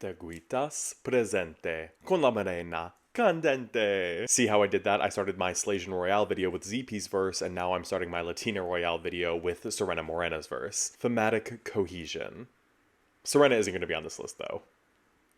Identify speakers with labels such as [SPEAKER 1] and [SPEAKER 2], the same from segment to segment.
[SPEAKER 1] Te guitas presente con la morena candente. See how I did that? I started my Slaysian Royale video with ZP's verse, and now I'm starting my Latina Royale video with Serena Morena's verse. Thematic cohesion. Serena isn't going to be on this list, though.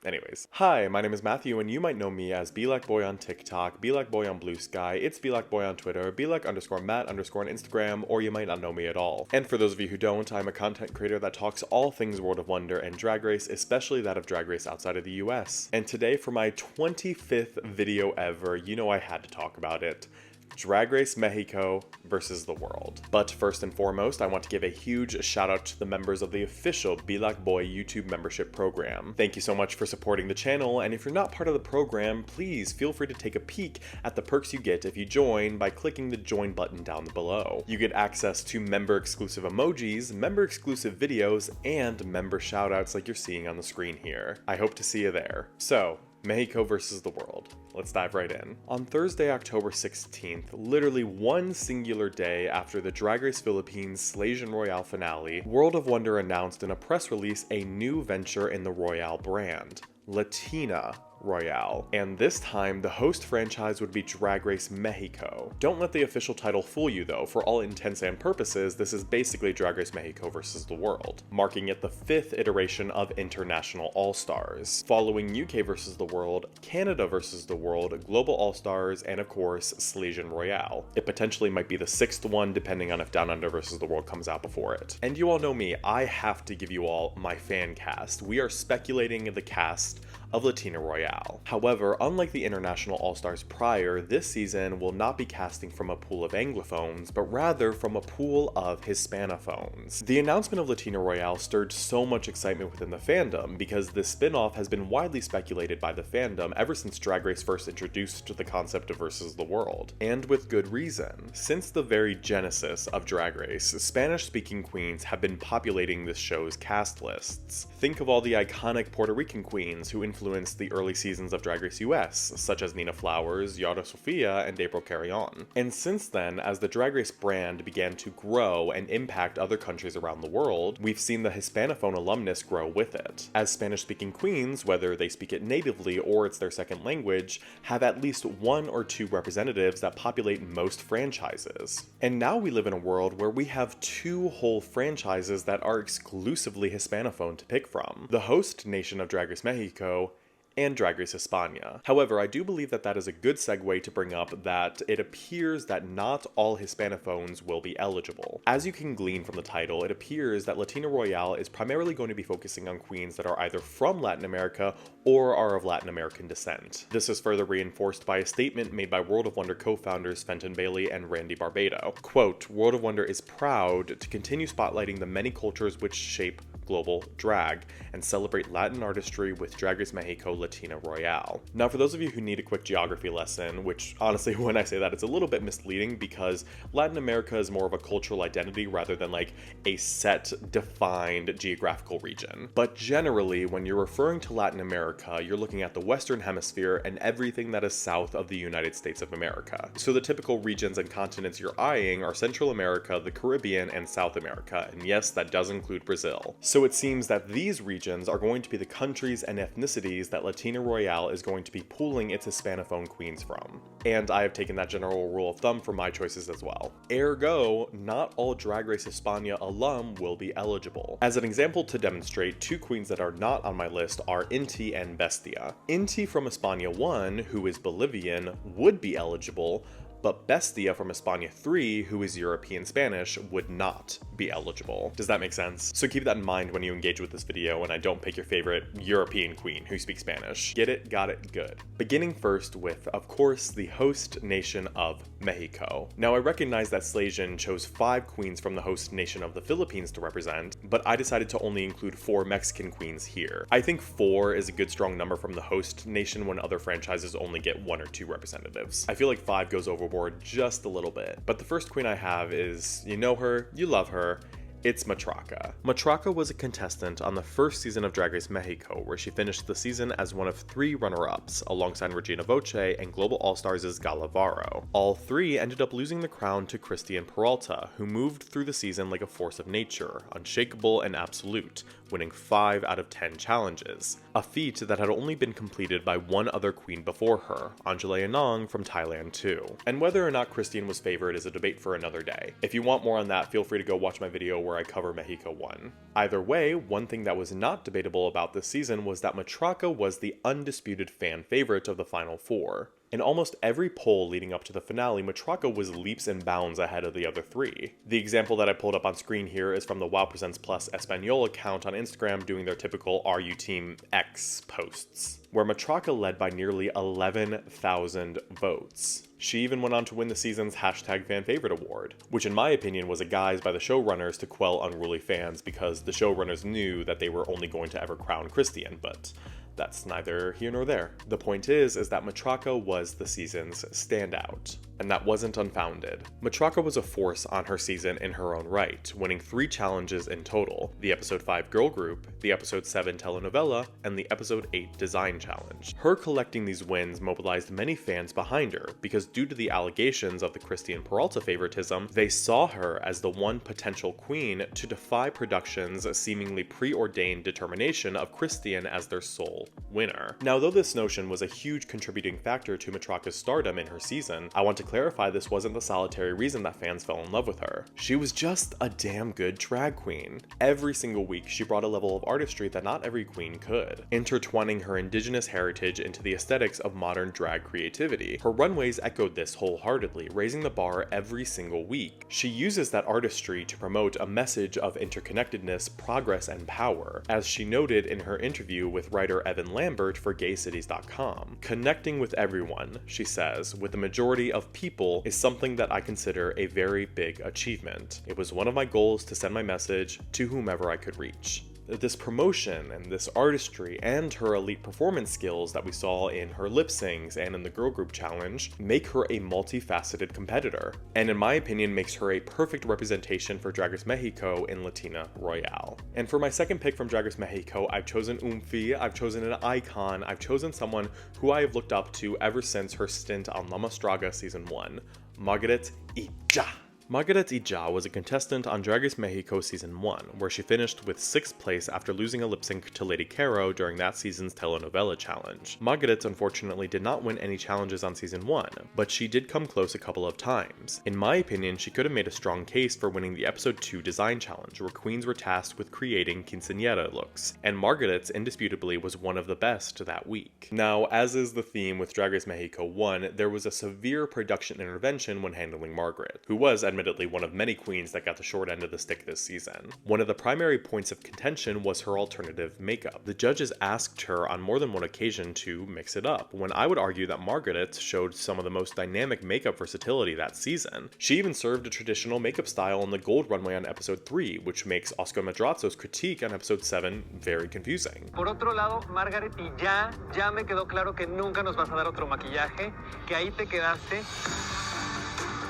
[SPEAKER 1] Anyways. Hi, my name is Matthew, and you might know me as BeLikeBoy on TikTok, BeLikeBoy on Blue Sky, it's BeLikeBoy on Twitter, BeLike_Matt_ on Instagram, or you might not know me at all. And for those of you who don't, I'm a content creator that talks all things World of Wonder and Drag Race, especially that of Drag Race outside of the US. And today, for my 25th video ever, you know I had to talk about it. Drag Race Mexico versus the world. But first and foremost, I want to give a huge shout out to the members of the official BeLikeBoy YouTube membership program. Thank you so much for supporting the channel, and if you're not part of the program, please feel free to take a peek at the perks you get if you join by clicking the join button down below. You get access to member exclusive emojis, member exclusive videos, and member shoutouts like you're seeing on the screen here. I hope to see you there. So, Mexico versus the world. Let's dive right in. On Thursday, October 16th, literally one singular day after the Drag Race Philippines Slaysian Royale finale, World of Wonder announced in a press release a new venture in the Royale brand, LATINA Royale, and this time the host franchise would be Drag Race Mexico. Don't let the official title fool you though, for all intents and purposes this is basically Drag Race Mexico versus the world, marking it the 5th iteration of International All-Stars, following UK versus the world, Canada versus the world, Global All-Stars, and of course Slaysian Royale. It potentially might be the 6th one depending on if Down Under versus the world comes out before it. And you all know me, I have to give you all my fan cast. We are speculating the cast of Latina Royale. However, unlike the International All-Stars prior, this season will not be casting from a pool of Anglophones, but rather from a pool of Hispanophones. The announcement of Latina Royale stirred so much excitement within the fandom because this spin-off has been widely speculated by the fandom ever since Drag Race first introduced the concept of versus the world, and with good reason. Since the very genesis of Drag Race, Spanish-speaking queens have been populating this show's cast lists. Think of all the iconic Puerto Rican queens who influenced the early seasons of Drag Race US, such as Nina Flowers, Yara Sofia, and April Carrion. And since then, as the Drag Race brand began to grow and impact other countries around the world, we've seen the Hispanophone alumnus grow with it, as Spanish-speaking queens, whether they speak it natively or it's their second language, have at least 1 or 2 representatives that populate most franchises. And now we live in a world where we have 2 whole franchises that are exclusively Hispanophone to pick from: the host nation of Drag Race Mexico and Drag Race España. However, I do believe that that is a good segue to bring up that it appears that not all Hispanophones will be eligible. As you can glean from the title, it appears that Latina Royale is primarily going to be focusing on queens that are either from Latin America or are of Latin American descent. This is further reinforced by a statement made by World of Wonder co-founders Fenton Bailey and Randy Barbado. Quote, "World of Wonder is proud to continue spotlighting the many cultures which shape global drag and celebrate Latin artistry with Drag Race Mexico Latina Royale." Now, for those of you who need a quick geography lesson, which honestly when I say that it's a little bit misleading because Latin America is more of a cultural identity rather than like a set defined geographical region. But generally, when you're referring to Latin America, you're looking at the Western Hemisphere and everything that is south of the United States of America. So the typical regions and continents you're eyeing are Central America, the Caribbean, and South America, and yes, that does include Brazil. So it seems that these regions are going to be the countries and ethnicities that Latina Royale is going to be pooling its Hispanophone queens from. And I have taken that general rule of thumb for my choices as well. Ergo, not all Drag Race España alum will be eligible. As an example to demonstrate, 2 queens that are not on my list are Inti and Bestia. Inti from España 1, who is Bolivian, would be eligible, but Bestia from España 3, who is European Spanish, would not be eligible. Does that make sense? So keep that in mind when you engage with this video and I don't pick your favorite European queen who speaks Spanish. Get it? Got it? Good. Beginning first with, of course, the host nation of Mexico. Now I recognize that Slaysian chose 5 queens from the host nation of the Philippines to represent, but I decided to only include 4 Mexican queens here. I think 4 is a good strong number from the host nation when other franchises only get 1 or 2 representatives. I feel like 5 goes overboard just a little bit. But the first queen I have is, you know her, you love her, It's Matraca. Matraca was a contestant on the first season of Drag Race Mexico, where she finished the season as one of 3 runner-ups, alongside Regina Voce and Global All-Stars' Galavaro. All 3 ended up losing the crown to Christian Peralta, who moved through the season like a force of nature, unshakable and absolute, winning 5 out of 10 challenges, a feat that had only been completed by one other queen before her, Anjali Anong from Thailand too. And whether or not Christian was favored is a debate for another day. If you want more on that, feel free to go watch my video where I cover Mexico 1. Either way, one thing that was not debatable about this season was that Matraca was the undisputed fan favorite of the final 4. In almost every poll leading up to the finale, Matraca was leaps and bounds ahead of the other 3. The example that I pulled up on screen here is from the WoW Presents Plus Espanol account on Instagram doing their typical "Are you Team X" posts, where Matraca led by nearly 11,000 votes. She even went on to win the season's #FanFavorite award, which in my opinion was a guise by the showrunners to quell unruly fans because the showrunners knew that they were only going to ever crown Christian, but that's neither here nor there. The point is that Matraca was the season's standout, and that wasn't unfounded. Matraca was a force on her season in her own right, winning 3 challenges in total: the episode 5 girl group, the episode 7 telenovela, and the episode 8 design challenge. Her collecting these wins mobilized many fans behind her, because due to the allegations of the Christian Peralta favoritism, they saw her as the one potential queen to defy production's seemingly preordained determination of Christian as their sole winner. Now, though this notion was a huge contributing factor to Matraca's stardom in her season, I want to clarify this wasn't the solitary reason that fans fell in love with her. She was just a damn good drag queen. Every single week, she brought a level of artistry that not every queen could, intertwining her indigenous heritage into the aesthetics of modern drag creativity. Her runways echoed this wholeheartedly, raising the bar every single week. She uses that artistry to promote a message of interconnectedness, progress, and power, as she noted in her interview with writer Evan Lambert for GayCities.com. "Connecting with everyone," she says, "with the majority of people is something that I consider a very big achievement. It was one of my goals to send my message to whomever I could reach." This promotion and this artistry and her elite performance skills that we saw in her lip syncs and in the girl group challenge make her a multifaceted competitor, and in my opinion makes her a perfect representation for Drag Race Mexico in Latina Royale. And for my second pick from Drag Race Mexico, I've chosen Umfi, I've chosen an icon, I've chosen someone who I have looked up to ever since her stint on La Mastraga Season 1, Margaret Ija. Margaret Ija was a contestant on Drag Race Mexico Season 1, where she finished with 6th place after losing a lip sync to Lady Caro during that season's telenovela challenge. Margaret unfortunately did not win any challenges on Season 1, but she did come close a couple of times. In my opinion, she could have made a strong case for winning the episode 2 design challenge, where queens were tasked with creating quinceañera looks, and Margaret's indisputably was one of the best that week. Now, as is the theme with Drag Race Mexico 1, there was a severe production intervention when handling Margaret, who was admittedly one of many queens that got the short end of the stick this season. One of the primary points of contention was her alternative makeup. The judges asked her on more than one occasion to mix it up, when I would argue that Margaret showed some of the most dynamic makeup versatility that season. She even served a traditional makeup style on the gold runway on episode 3, which makes Oscar Madrazo's critique on episode 7 very confusing.
[SPEAKER 2] Por otro lado, Margaret, y ya me quedó claro que nunca nos vas a dar otro maquillaje, que ahí te quedaste.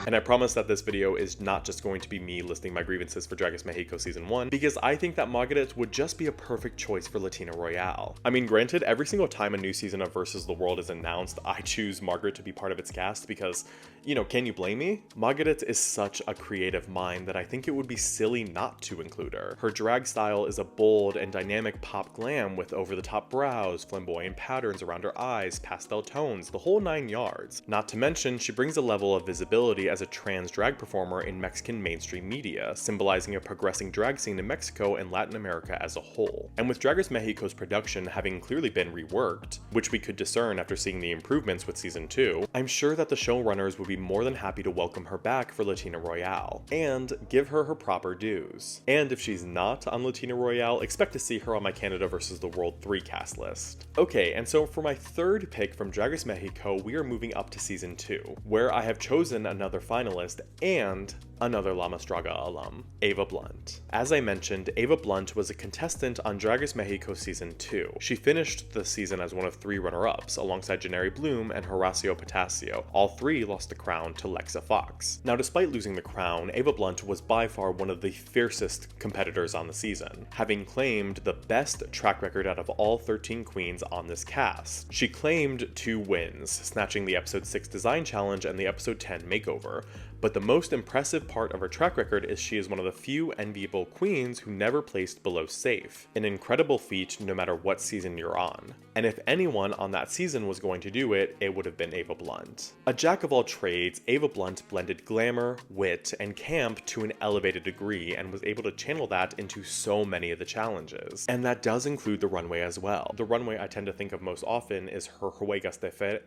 [SPEAKER 1] And I promise that this video is not just going to be me listing my grievances for Drag Race Mexico Season 1, because I think that Margaret would just be a perfect choice for Latina Royale. I mean, granted, every single time a new season of Versus the World is announced, I choose Margaret to be part of its cast because, you know, can you blame me? Margaret is such a creative mind that I think it would be silly not to include her. Her drag style is a bold and dynamic pop glam with over-the-top brows, flamboyant patterns around her eyes, pastel tones, the whole 9 yards. Not to mention, she brings a level of visibility as a trans drag performer in Mexican mainstream media, symbolizing a progressing drag scene in Mexico and Latin America as a whole. And with Drag Race Mexico's production having clearly been reworked, which we could discern after seeing the improvements with Season 2, I'm sure that the showrunners would be more than happy to welcome her back for Latina Royale, and give her her proper dues. And if she's not on Latina Royale, expect to see her on my Canada vs. the World 3 cast list. Okay, and so for my third pick from Drag Race Mexico, we are moving up to Season 2, where I have chosen another finalist and another La Mastraga alum, Ava Blunt. As I mentioned, Ava Blunt was a contestant on Drag Race Mexico Season 2. She finished the season as one of 3 runner-ups, alongside Janeri Bloom and Horacio Potasio. All 3 lost the crown to Lexa Fox. Now, despite losing the crown, Ava Blunt was by far one of the fiercest competitors on the season, having claimed the best track record out of all 13 queens on this cast. She claimed 2 wins, snatching the episode 6 design challenge and the episode 10 makeover, But the most impressive part of her track record is she is one of the few enviable queens who never placed below safe, an incredible feat no matter what season you're on. And if anyone on that season was going to do it, it would have been Ava Blunt. A jack of all trades, Ava Blunt blended glamour, wit, and camp to an elevated degree and was able to channel that into so many of the challenges. And that does include the runway as well. The runway I tend to think of most often is her Juegas de Fe...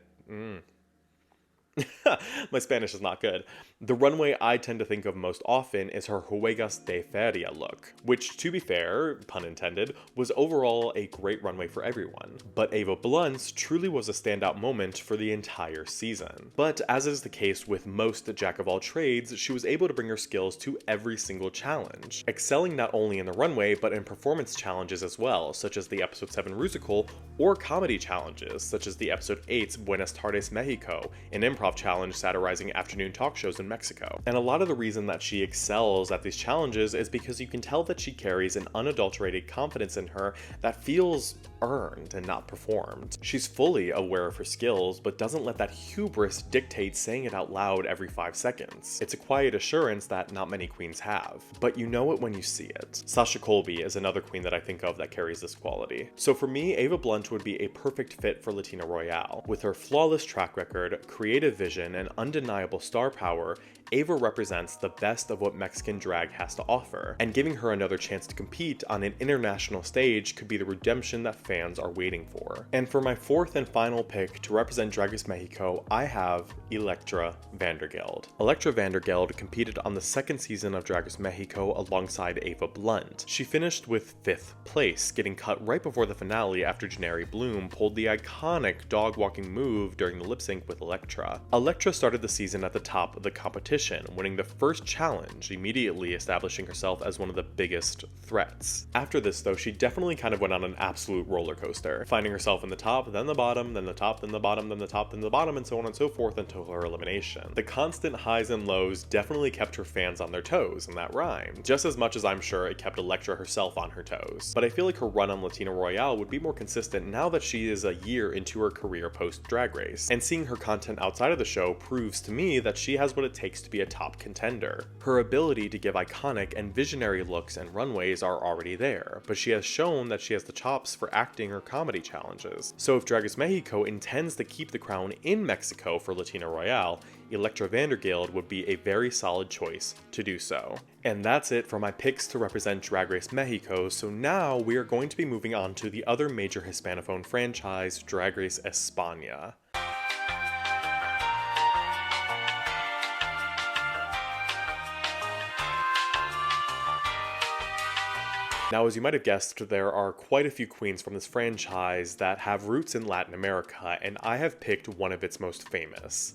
[SPEAKER 1] My Spanish is not good. The runway I tend to think of most often is her Juegas de Feria look, which, to be fair, pun intended, was overall a great runway for everyone. But Ava Blunt's truly was a standout moment for the entire season. But as is the case with most jack of all trades, she was able to bring her skills to every single challenge, excelling not only in the runway but in performance challenges as well, such as the episode 7 Rusical, or comedy challenges, such as the episode 8's Buenas Tardes Mexico, an improv challenge satirizing afternoon talk shows in Mexico. And a lot of the reason that she excels at these challenges is because you can tell that she carries an unadulterated confidence in her that feels earned and not performed. She's fully aware of her skills, but doesn't let that hubris dictate saying it out loud every 5 seconds. It's a quiet assurance that not many queens have, but you know it when you see it. Sasha Colby is another queen that I think of that carries this quality. So for me, Ava Blunt would be a perfect fit for LATINA Royale. With her flawless track record, creative vision, and undeniable star power, Ava represents the best of what Mexican drag has to offer, and giving her another chance to compete on an international stage could be the redemption that fans are waiting for. And for my fourth and final pick to represent Drag Race Mexico, I have Elektra Vandergeld. Elektra Vandergeld competed on the second season of Drag Race Mexico alongside Ava Blunt. She finished with 5th place, getting cut right before the finale after Janari Bloom pulled the iconic dog-walking move during the lip-sync with Elektra. Elektra started the season at the top of the competition, winning the first challenge, immediately establishing herself as one of the biggest threats. After this though, she definitely kind of went on an absolute roller coaster, finding herself in the top, then the bottom, then the top, then the bottom, then the top, then the bottom, and so on and so forth until her elimination. The constant highs and lows definitely kept her fans on their toes, and that rhymed, just as much as I'm sure it kept Elektra herself on her toes. But I feel like her run on LATINA Royale would be more consistent now that she is a year into her career post Drag Race, and seeing her content outside of the show proves to me that she has what it takes to be a top contender. Her ability to give iconic and visionary looks and runways are already there, but she has shown that she has the chops for acting or comedy challenges. So if Drag Race Mexico intends to keep the crown in Mexico for LATINA Royale, Elektra Vandergeld would be a very solid choice to do so. And that's it for my picks to represent Drag Race Mexico, so now we are going to be moving on to the other major Hispanophone franchise, Drag Race España. Now, as you might have guessed, there are quite a few queens from this franchise that have roots in Latin America, and I have picked one of its most famous,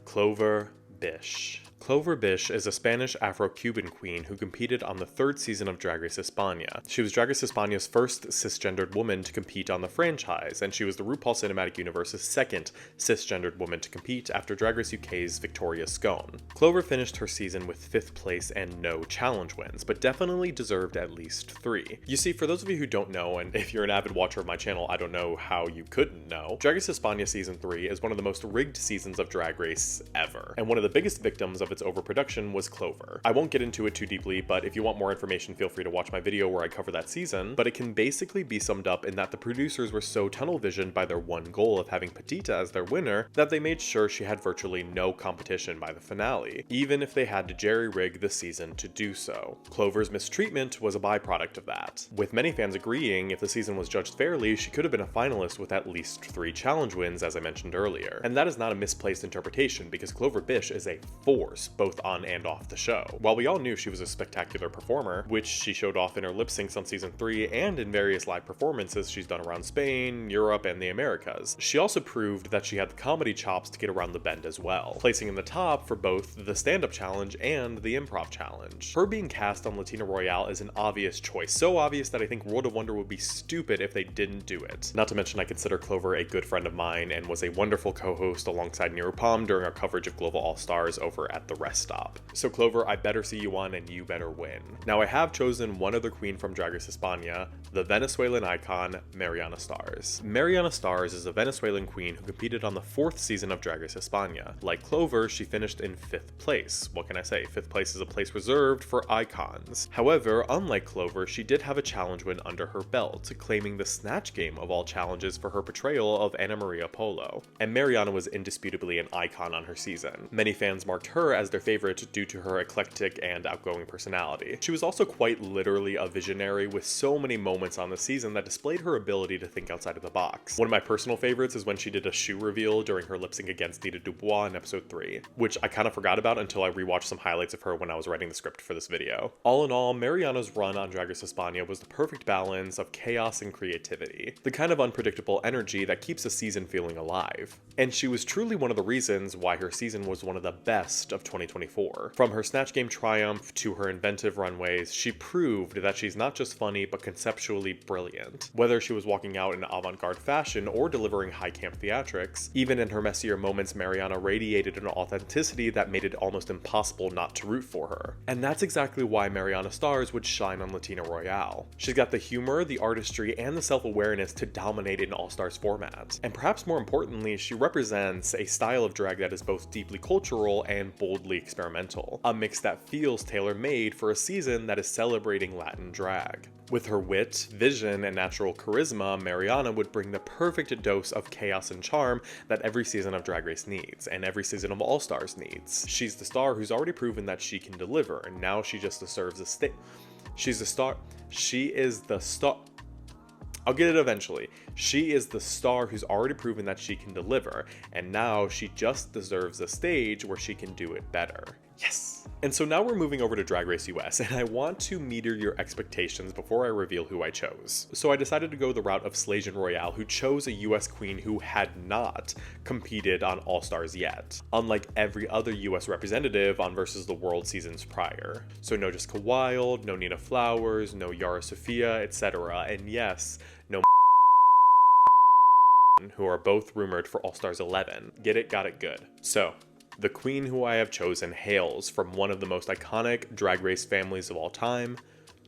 [SPEAKER 1] Clover Bish. Clover Bish is a Spanish Afro-Cuban queen who competed on the 3rd season of Drag Race España. She was Drag Race España's first cisgendered woman to compete on the franchise, and she was the RuPaul Cinematic Universe's 2nd cisgendered woman to compete after Drag Race UK's Victoria Scone. Clover finished her season with 5th place and no challenge wins, but definitely deserved at least 3. You see, for those of you who don't know, and if you're an avid watcher of my channel, I don't know how you couldn't know, Drag Race España Season 3 is one of the most rigged seasons of Drag Race ever, and one of the biggest victims of its overproduction was Clover. I won't get into it too deeply, but if you want more information, feel free to watch my video where I cover that season, but it can basically be summed up in that the producers were so tunnel visioned by their one goal of having Petita as their winner that they made sure she had virtually no competition by the finale, even if they had to jerry-rig the season to do so. Clover's mistreatment was a byproduct of that, with many fans agreeing if the season was judged fairly, she could have been a finalist with at least 3 challenge wins, as I mentioned earlier. And that is not a misplaced interpretation, because Clover Bish is a force, both on and off the show. While we all knew she was a spectacular performer, which she showed off in her lip syncs on season 3 and in various live performances she's done around Spain, Europe, and the Americas, she also proved that she had the comedy chops to get around the bend as well, placing in the top for both the stand-up challenge and the improv challenge. Her being cast on LATINA Royale is an obvious choice, so obvious that I think World of Wonder would be stupid if they didn't do it. Not to mention I consider Clover a good friend of mine and was a wonderful co-host alongside Nero Palm during our coverage of Global All-Stars over at the rest stop. So Clover, I better see you on and you better win. Now I have chosen one other queen from Drag Race España, the Venezuelan icon, Mariana Stars. Mariana Stars is a Venezuelan queen who competed on the 4th season of Drag Race España. Like Clover, she finished in 5th place. What can I say? 5th place is a place reserved for icons. However, unlike Clover, she did have a challenge win under her belt, claiming the Snatch Game of all challenges for her portrayal of Ana Maria Polo. And Mariana was indisputably an icon on her season. Many fans marked her as their favorite due to her eclectic and outgoing personality. She was also quite literally a visionary with so many moments on the season that displayed her ability to think outside of the box. One of my personal favorites is when she did a shoe reveal during her lip sync against Nita Dubois in episode 3, which I kind of forgot about until I rewatched some highlights of her when I was writing the script for this video. All in all, Mariana's run on Drag Race España was the perfect balance of chaos and creativity, the kind of unpredictable energy that keeps a season feeling alive. And she was truly one of the reasons why her season was one of the best of 2024. From her Snatch Game triumph to her inventive runways, she proved that she's not just funny but conceptually brilliant. Whether she was walking out in avant-garde fashion or delivering high camp theatrics, even in her messier moments, Mariana radiated an authenticity that made it almost impossible not to root for her. And that's exactly why Mariana Stars would shine on Latina Royale. She's got the humor, the artistry, and the self-awareness to dominate an all-stars format. And perhaps more importantly, she represents a style of drag that is both deeply cultural and boldly experimental. A mix that feels tailor-made for a season that is celebrating Latin drag. With her wit, vision, and natural charisma, Mariana would bring the perfect dose of chaos and charm that every season of Drag Race needs, and every season of All Stars needs. She's the star who's already proven that she can deliver, and now she just deserves a She's the star. She is the star. I'll get it eventually. She is the star who's already proven that she can deliver, and now she just deserves a stage where she can do it better. Yes! And so now we're moving over to Drag Race US, and I want to meter your expectations before I reveal who I chose. So I decided to go the route of Slaysian Royale, who chose a US queen who had not competed on All Stars yet, unlike every other US representative on Versus the World seasons prior. So no Jessica Wilde, no Nina Flowers, no Yara Sofia, etc. And yes, no who are both rumored for All Stars 11. Get it? Got it good. So, the queen who I have chosen hails from one of the most iconic Drag Race families of all time,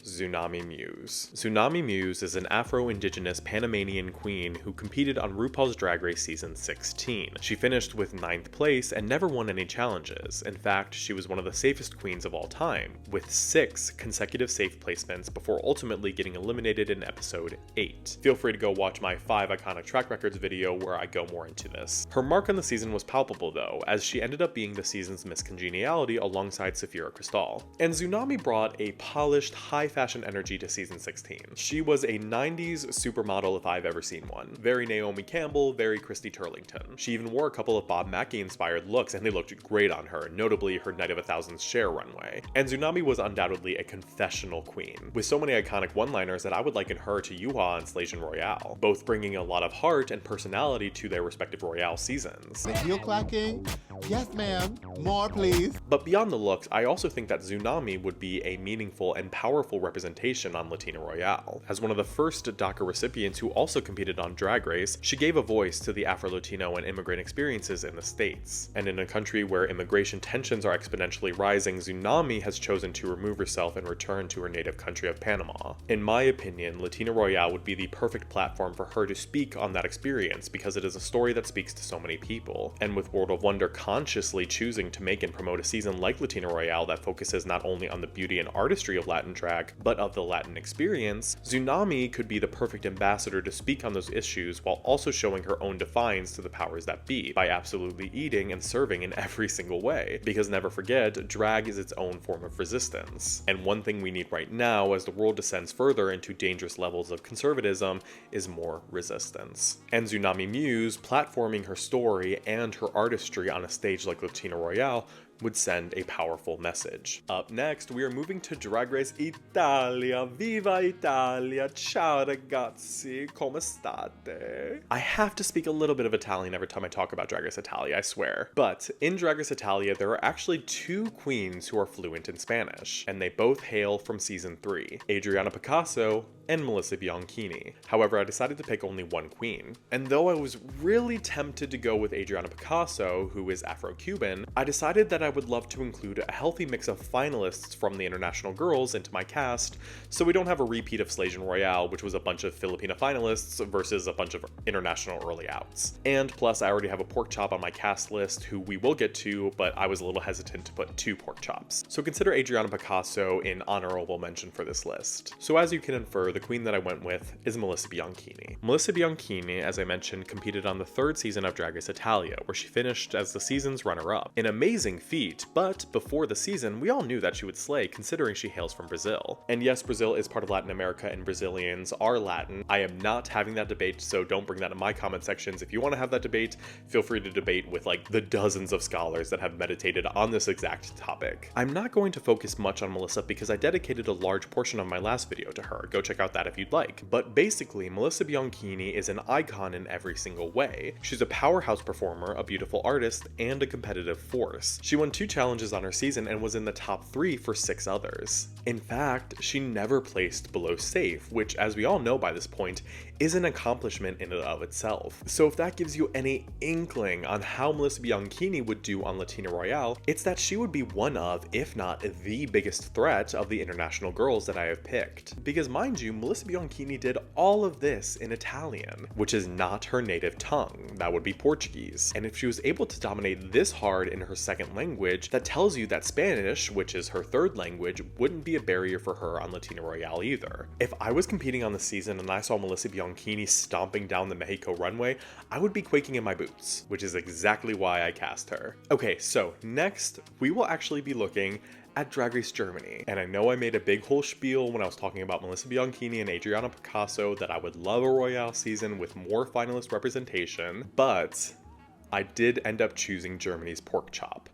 [SPEAKER 1] Xunami Muse. Xunami Muse is an Afro-Indigenous Panamanian queen who competed on RuPaul's Drag Race season 16. She finished with 9th place and never won any challenges. In fact, she was one of the safest queens of all time, with 6 consecutive safe placements before ultimately getting eliminated in episode 8. Feel free to go watch my 5 iconic track records video where I go more into this. Her mark on the season was palpable though, as she ended up being the season's Miss Congeniality alongside Safira Cristal. And Xunami brought a polished, high fashion energy to season 16. She was a 90s supermodel if I've ever seen one. Very Naomi Campbell, very Christy Turlington. She even wore a couple of Bob Mackie inspired looks and they looked great on her, notably her Night of a Thousand Cher runway. And Xunami was undoubtedly a confessional queen, with so many iconic one-liners that I would liken her to Yuha and Slaysian Royale, both bringing a lot of heart and personality to their respective Royale seasons.
[SPEAKER 3] The heel clacking? Yes, ma'am. More, please.
[SPEAKER 1] But beyond the looks, I also think that Xunami would be a meaningful and powerful representation on Latina Royale. As one of the first DACA recipients who also competed on Drag Race, she gave a voice to the Afro-Latino and immigrant experiences in the States. And in a country where immigration tensions are exponentially rising, Xunami has chosen to remove herself and return to her native country of Panama. In my opinion, Latina Royale would be the perfect platform for her to speak on that experience because it is a story that speaks to so many people. And with World of Wonder consciously choosing to make and promote a season like Latina Royale that focuses not only on the beauty and artistry of Latin drag, but of the Latin experience, Xunami could be the perfect ambassador to speak on those issues while also showing her own defiance to the powers that be by absolutely eating and serving in every single way. Because never forget, drag is its own form of resistance. And one thing we need right now as the world descends further into dangerous levels of conservatism is more resistance. And Xunami Muse, platforming her story and her artistry on a stage like Latina Royale, would send a powerful message. Up next, we are moving to Drag Race Italia. Viva Italia! Ciao ragazzi, come state? I have to speak a little bit of Italian every time I talk about Drag Race Italia, I swear. But in Drag Race Italia, there are actually 2 queens who are fluent in Spanish, and they both hail from season 3, Adriana Picasso and Melissa Bianchini. However, I decided to pick only one queen. And though I was really tempted to go with Adriana Picasso, who is Afro-Cuban, I decided that I would love to include a healthy mix of finalists from the international girls into my cast, so we don't have a repeat of Slaysian Royale, which was a bunch of Filipina finalists versus a bunch of international early outs. And plus, I already have a pork chop on my cast list who we will get to, but I was a little hesitant to put 2 pork chops. So consider Adriana Picasso in honorable mention for this list. So as you can infer, the queen that I went with is Melissa Bianchini. Melissa Bianchini, as I mentioned, competed on the 3rd season of Drag Race Italia, where she finished as the season's runner-up. An amazing feat, but before the season, we all knew that she would slay considering she hails from Brazil. And yes, Brazil is part of Latin America and Brazilians are Latin. I am not having that debate, so don't bring that in my comment sections. If you want to have that debate, feel free to debate with like the dozens of scholars that have meditated on this exact topic. I'm not going to focus much on Melissa because I dedicated a large portion of my last video to her. Go check out that if you'd like. But basically, Melissa Bianchini is an icon in every single way. She's a powerhouse performer, a beautiful artist, and a competitive force. She won 2 challenges on her season and was in the top 3 for 6 others. In fact, she never placed below safe, which, as we all know by this point, is an accomplishment in and of itself. So if that gives you any inkling on how Melissa Bianchini would do on Latina Royale, it's that she would be one of, if not the biggest threat of the international girls that I have picked. Because mind you, Melissa Bianchini did all of this in Italian, which is not her native tongue. That would be Portuguese. And if she was able to dominate this hard in her second language, that tells you that Spanish, which is her 3rd language, wouldn't be a barrier for her on Latina Royale either. If I was competing on the season and I saw Melissa Bianchini stomping down the Mexico runway, I would be quaking in my boots, which is exactly why I cast her. Okay, so next, we will actually be looking at Drag Race Germany. And I know I made a big whole spiel when I was talking about Melissa Bianchini and Adriana Picasso that I would love a Royale season with more finalist representation, but I did end up choosing Germany's pork chop.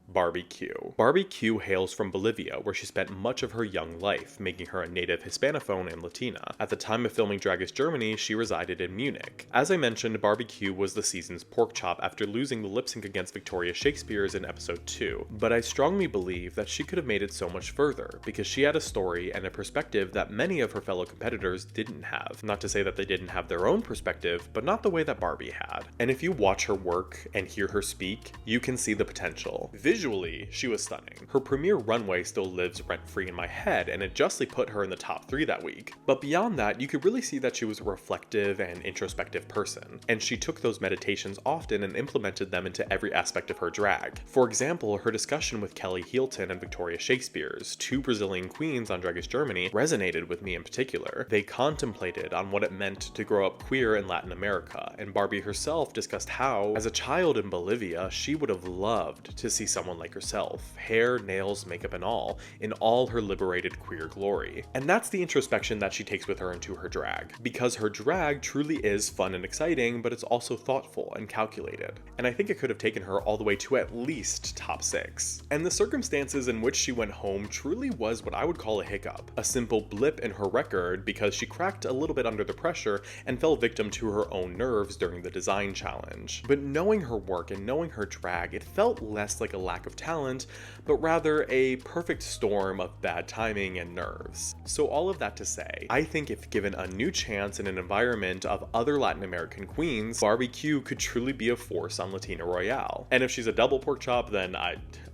[SPEAKER 1] Barbie Q. Barbie Q hails from Bolivia, where she spent much of her young life, making her a native Hispanophone and Latina. At the time of filming Drag Race Germany, she resided in Munich. As I mentioned, Barbie Q was the season's pork chop after losing the lip sync against Victoria Shakespeare's in episode 2. But I strongly believe that she could have made it so much further, because she had a story and a perspective that many of her fellow competitors didn't have. Not to say that they didn't have their own perspective, but not the way that Barbie had. And if you watch her work and hear her speak, you can see the potential. Visually, she was stunning. Her premiere runway still lives rent-free in my head, and it justly put her in the top 3 that week. But beyond that, you could really see that she was a reflective and introspective person, and she took those meditations often and implemented them into every aspect of her drag. For example, her discussion with Kelly Hilton and Victoria Shakespeare's, 2 Brazilian queens on Drag Race Germany, resonated with me in particular. They contemplated on what it meant to grow up queer in Latin America, and Barbie herself discussed how, as a child in Bolivia, she would have loved to see someone like herself, hair, nails, makeup and all, in all her liberated queer glory. And that's the introspection that she takes with her into her drag, because her drag truly is fun and exciting, but it's also thoughtful and calculated. And I think it could have taken her all the way to at least top 6. And the circumstances in which she went home truly was what I would call a hiccup, a simple blip in her record because she cracked a little bit under the pressure and fell victim to her own nerves during the design challenge. But knowing her work and knowing her drag, it felt less like a lack of talent, but rather a perfect storm of bad timing and nerves. So all of that to say, I think if given a new chance in an environment of other Latin American queens, Barbie Q could truly be a force on Latina Royale. And if she's a double pork chop, then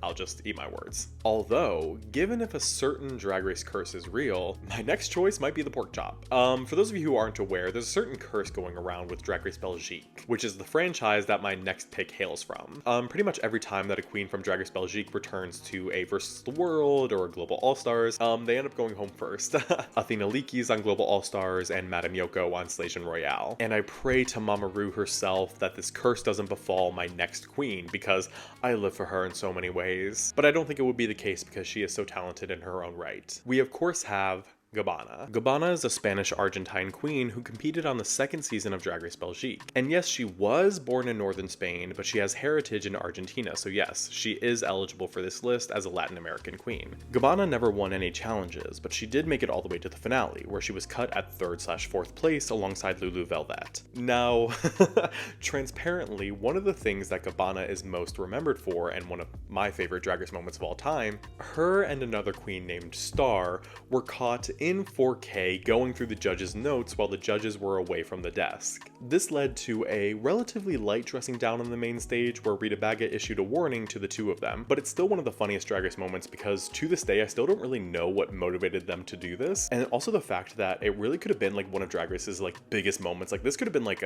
[SPEAKER 1] I'll just eat my words. Although, given if a certain Drag Race curse is real, my next choice might be the pork chop. For those of you who aren't aware, there's a certain curse going around with Drag Race Belgique, which is the franchise that my next pick hails from. Pretty much every time that a queen from Drag Race Belgique returns to a Versus the World or a Global All-Stars, they end up going home first. Athena Leakey's on Global All-Stars and Madame Yoko on Slaysian Royale. And I pray to Mama Ru herself that this curse doesn't befall my next queen, because I live for her in so many ways. But I don't think it would be the case because she is so talented in her own right. We of course have Gabbana. Gabbana is a Spanish-Argentine queen who competed on the 2nd season of Drag Race Belgique. And yes, she was born in northern Spain, but she has heritage in Argentina, so yes, she is eligible for this list as a Latin American queen. Gabbana never won any challenges, but she did make it all the way to the finale, where she was cut at 3rd/4th place alongside Lulu Velvet. Now, transparently, one of the things that Gabbana is most remembered for, and one of my favorite Drag Race moments of all time, her and another queen named Star were caught in 4K going through the judges' notes while the judges were away from the desk. This led to a relatively light dressing down on the main stage where Rita Baga issued a warning to the two of them, but it's still one of the funniest Drag Race moments because to this day I still don't really know what motivated them to do this, and also the fact that it really could have been like one of Drag Race's like biggest moments. Like this could have been like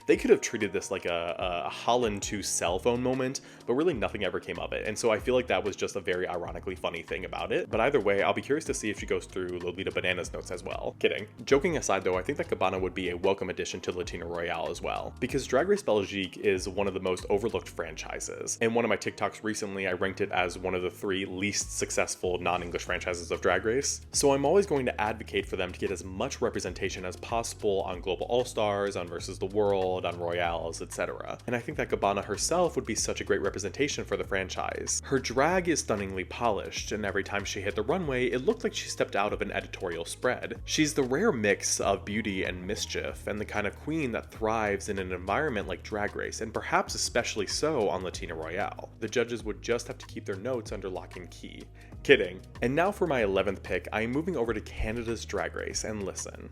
[SPEAKER 1] they could have treated this like a Holland 2 cell phone moment, but really nothing ever came of it, and so I feel like that was just a very ironically funny thing about it. But either way, I'll be curious to see if she goes through Lolita Banana's notes as well. Kidding. Joking aside though, I think that Cabana would be a welcome addition to Latina Royale as well, because Drag Race Belgique is one of the most overlooked franchises. In one of my TikToks recently, I ranked it as one of the 3 least successful non-English franchises of Drag Race, so I'm always going to advocate for them to get as much representation as possible on Global All-Stars, on Versus the World, on Royales, etc. And I think that Cabana herself would be such a great representation for the franchise. Her drag is stunningly polished, and every time she hit the runway, it looked like she stepped out of an editorial spread. She's the rare mix of beauty and mischief, and the kind of queen that thrives in an environment like Drag Race, and perhaps especially so on Latina Royale. The judges would just have to keep their notes under lock and key. Kidding. And now for my 11th pick, I am moving over to Canada's Drag Race, and listen.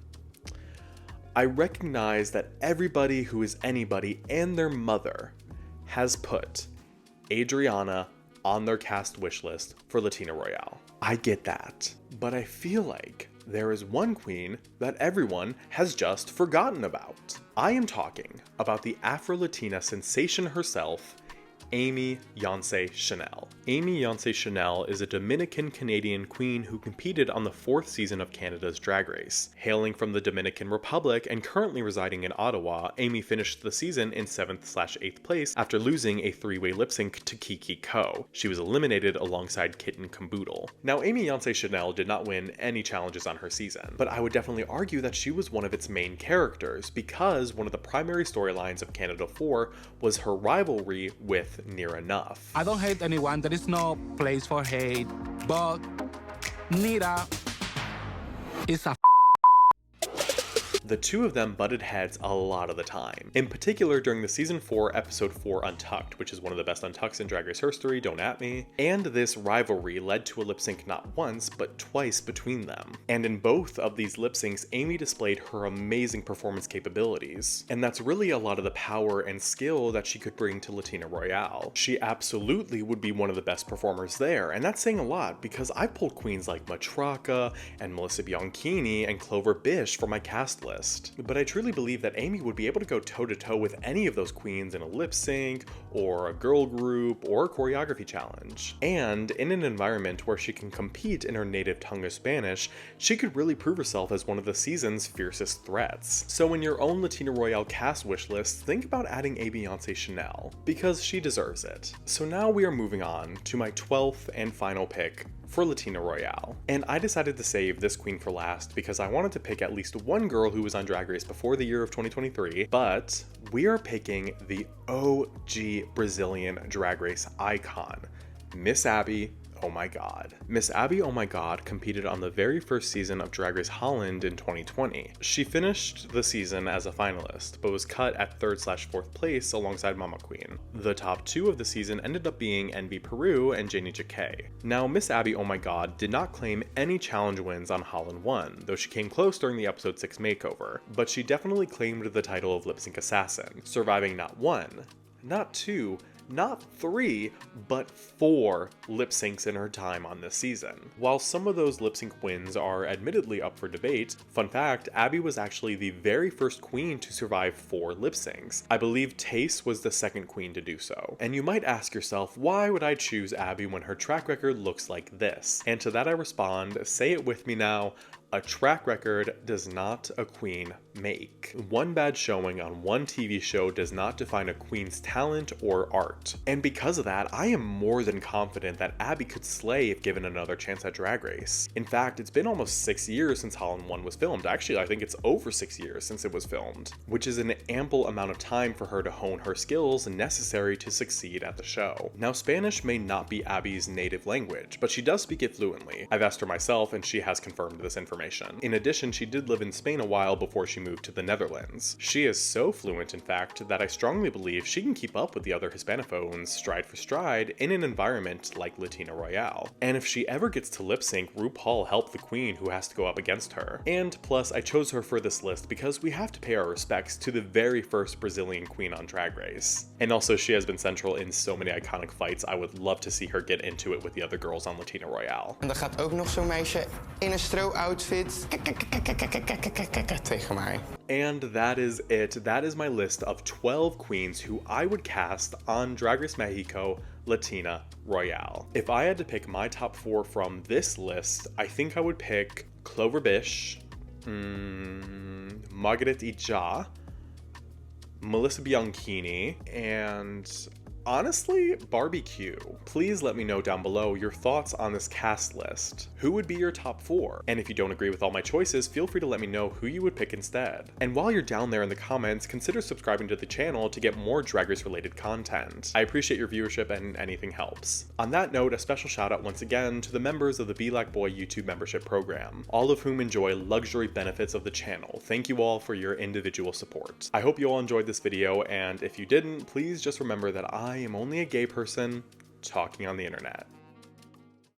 [SPEAKER 1] I recognize that everybody who is anybody and their mother has put Adriana on their cast wish list for Latina Royale. I get that, but I feel like there is one queen that everyone has just forgotten about. I am talking about the Afro-Latina sensation herself, Amy Yonsei Chanel. Amy Yonsei Chanel is a Dominican-Canadian queen who competed on the 4th season of Canada's Drag Race. Hailing from the Dominican Republic and currently residing in Ottawa, Amy finished the season in 7th/8th place after losing a 3-way lip-sync to Kiki Ko. She was eliminated alongside Kitten Caboodle. Now, Amy Yonsei Chanel did not win any challenges on her season, but I would definitely argue that she was one of its main characters because one of the primary storylines of Canada 4 was her rivalry with Near Enough.
[SPEAKER 4] I don't hate anyone, there is no place for hate, but Nira is a
[SPEAKER 1] The two of them butted heads a lot of the time, in particular during the season 4 episode 4 Untucked, which is one of the best Untucks in Drag Race history, don't at me, and this rivalry led to a lip sync not once, but twice between them. And in both of these lip syncs, Amy displayed her amazing performance capabilities, and that's really a lot of the power and skill that she could bring to Latina Royale. She absolutely would be one of the best performers there, and that's saying a lot because I pulled queens like Matraka and Melissa Bianchini and Clover Bish for my cast list. But I truly believe that Amy would be able to go toe-to-toe with any of those queens in a lip sync, or a girl group, or a choreography challenge. And in an environment where she can compete in her native tongue of Spanish, she could really prove herself as one of the season's fiercest threats. So in your own Latina Royale cast wish list, think about adding a Beyonce Chanel, because she deserves it. So now we are moving on to my 12th and final pick for Latina Royale. And I decided to save this queen for last because I wanted to pick at least one girl who was on Drag Race before the year of 2023, but we are picking the OG Brazilian Drag Race icon, Miss Abby Oh My God. Miss Abby Oh My God competed on the very first season of Drag Race Holland in 2020. She finished the season as a finalist, but was cut at 3rd/4th place alongside Mama Queen. The top 2 of the season ended up being Envy Peru and Janie Jacquet. Now, Miss Abby Oh My God did not claim any challenge wins on Holland 1, though she came close during the episode 6 makeover, but she definitely claimed the title of Lip Sync Assassin, surviving not 1, not 2, not 3, but 4 lip syncs in her time on this season. While some of those lip sync wins are admittedly up for debate, fun fact, Abby was actually the very first queen to survive 4 lip syncs. I believe Tace was the second queen to do so. And you might ask yourself, why would I choose Abby when her track record looks like this? And to that I respond, say it with me now, a track record does not a queen make. One bad showing on one TV show does not define a queen's talent or art. And because of that, I am more than confident that Abby could slay if given another chance at Drag Race. In fact, it's been almost 6 years since Holland 1 was filmed. Actually, I think it's over 6 years since it was filmed, which is an ample amount of time for her to hone her skills necessary to succeed at the show. Now, Spanish may not be Abby's native language, but she does speak it fluently. I've asked her myself, and she has confirmed this information. information. In addition, she did live in Spain a while before she moved to the Netherlands. She is so fluent, in fact, that I strongly believe she can keep up with the other Hispanophones stride for stride in an environment like Latina Royale. And if she ever gets to lip sync, RuPaul help the queen who has to go up against her. And plus, I chose her for this list because we have to pay our respects to the very first Brazilian queen on Drag Race. And also, she has been central in so many iconic fights. I would love to see her get into it with the other girls on Latina Royale.
[SPEAKER 5] En er gaat ook nog zo'n meisje in een stro-outfit tegen mij.
[SPEAKER 1] And that is it. That is my list of 12 queens who I would cast on Drag Race Mexico Latina Royale. If I had to pick my top 4 from this list, I think I would pick Clover Bish, Margaret Ija, Melissa Bianchini, and honestly, Barbecue. Please let me know down below your thoughts on this cast list. Who would be your top 4? And if you don't agree with all my choices, feel free to let me know who you would pick instead. And while you're down there in the comments, consider subscribing to the channel to get more Drag Race related content. I appreciate your viewership and anything helps. On that note, a special shout out once again to the members of the Be Like Boy YouTube membership program, all of whom enjoy luxury benefits of the channel. Thank you all for your individual support. I hope you all enjoyed this video, and if you didn't, please just remember that I am only a gay person talking on the internet.